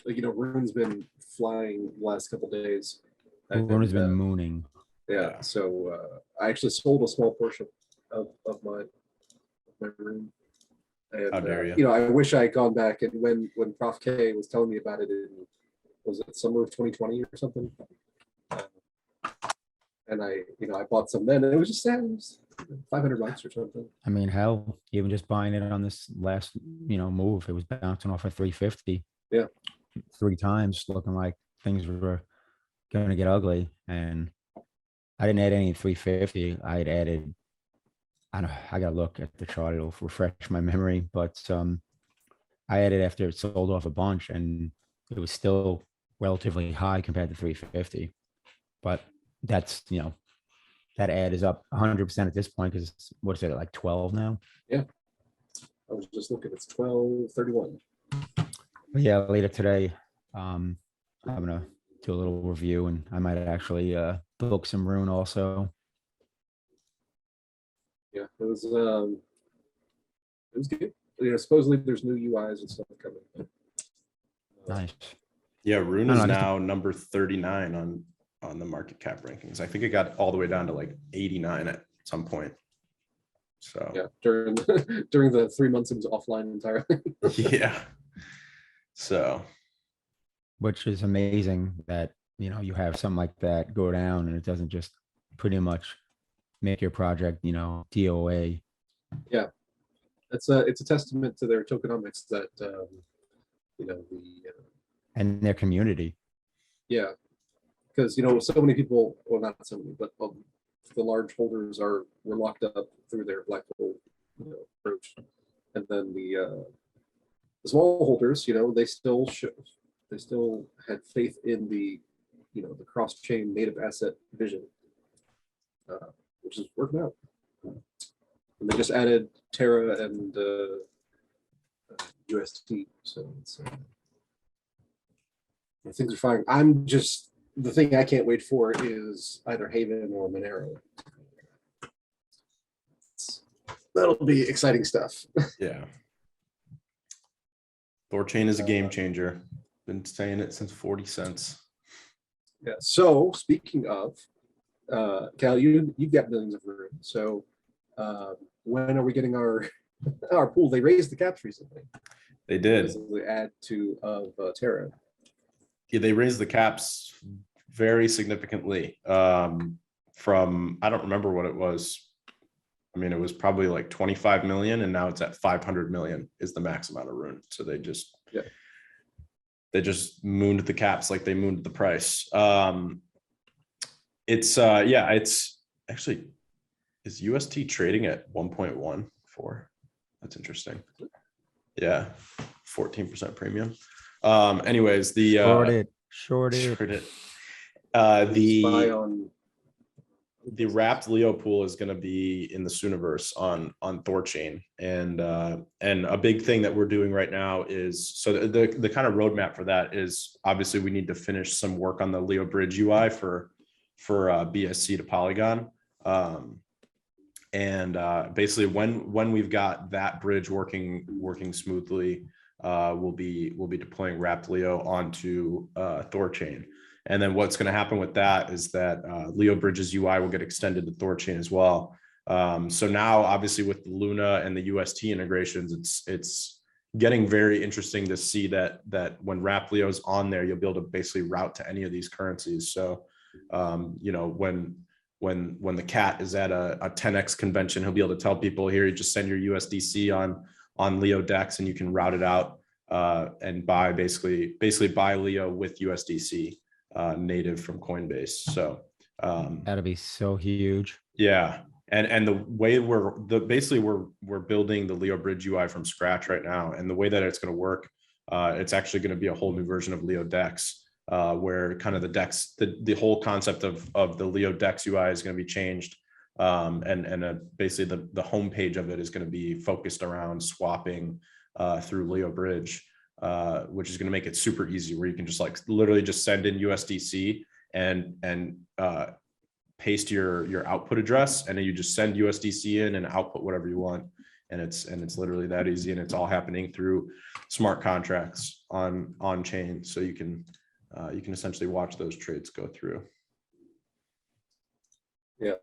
like, RUNE's been flying the last couple days, RUNE has and been mooning. yeah. So I actually sold a small portion of my RUNE, How and dare you? I wish I had gone back, and when Prof K was telling me about it in, was it summer of 2020 or something, and I bought some then, and it was just sad. It was $500 or something. I mean, hell, even just buying it on this last, move, it was bouncing off at 350. Yeah. 3 times, looking like things were going to get ugly. And I didn't add any 350. I had added, I don't know, I got to look at the chart. It'll refresh my memory. But I added after it sold off a bunch, and it was still relatively high compared to 350. But that's, that ad is up 100% at this point because what is it, like 12 now? Yeah. I was just looking, it's 12:31. But yeah, later today, I'm gonna do a little review, and I might actually book some RUNE also. Yeah, it was good. Supposedly there's new UIs and stuff coming. Nice. Yeah, RUNE I is don't know, just now number 39 on the market cap rankings. I think it got all the way down to like 89 at some point. So Yeah, during during the 3 months it was offline entirely. yeah. So which is amazing that you have something like that go down, and it doesn't just pretty much make your project DOA. Yeah, it's a testament to their tokenomics that And their community. yeah, because so many people, well, not so many, but the large holders were locked up through their black hole approach, and then the small holders, they still had faith in the the cross chain native asset vision, which is working out. And they just added Terra and UST, so it's things are fine. The thing I can't wait for is either Haven or Monero. That'll be exciting stuff. yeah. Thorchain is a game changer. Been saying it since 40 cents. Yeah. So speaking of, Cal, you've got millions of RUNE. So when are we getting our pool? They raised the caps recently. They did. Basically add to of Terra. Yeah, they raised the caps very significantly. From, I don't remember what it was. I mean, it was probably like 25 million, and now it's at 500 million is the max amount of RUNE. So they just mooned the caps like they mooned the price. It's actually, is UST trading at 1.14? That's interesting. Yeah, 14% premium. Anyways, the short it. The wrapped Leo pool is going to be in the Sooniverse on Thorchain, and a big thing that we're doing right now is, so the kind of roadmap for that is, obviously we need to finish some work on the Leo Bridge UI for BSC to Polygon, and basically when we've got that bridge working smoothly, we'll be deploying wrapped Leo onto Thorchain. And then what's going to happen with that is that Leo Bridges UI will get extended to Thorchain as well. So now, obviously, with the LUNA and the UST integrations, it's getting very interesting to see that when Wrap Leo's on there, you'll be able to basically route to any of these currencies. So, when the cat is at a 10x convention, he'll be able to tell people, here, you just send your USDC on Leo Dex, and you can route it out and buy basically buy Leo with USDC. Native from Coinbase. So That'll be so huge. Yeah, and the way we're building the Leo Bridge UI from scratch right now, and the way that it's going to work, it's actually going to be a whole new version of Leo Dex, where kind of the whole concept of the Leo Dex UI is going to be changed, and basically the homepage of it is going to be focused around swapping through Leo Bridge. Which is going to make it super easy, where you can just literally just send in USDC and paste your output address, and then you just send USDC in and output whatever you want. And it's literally that easy, and it's all happening through smart contracts on chain. So you can essentially watch those trades go through. Yeah.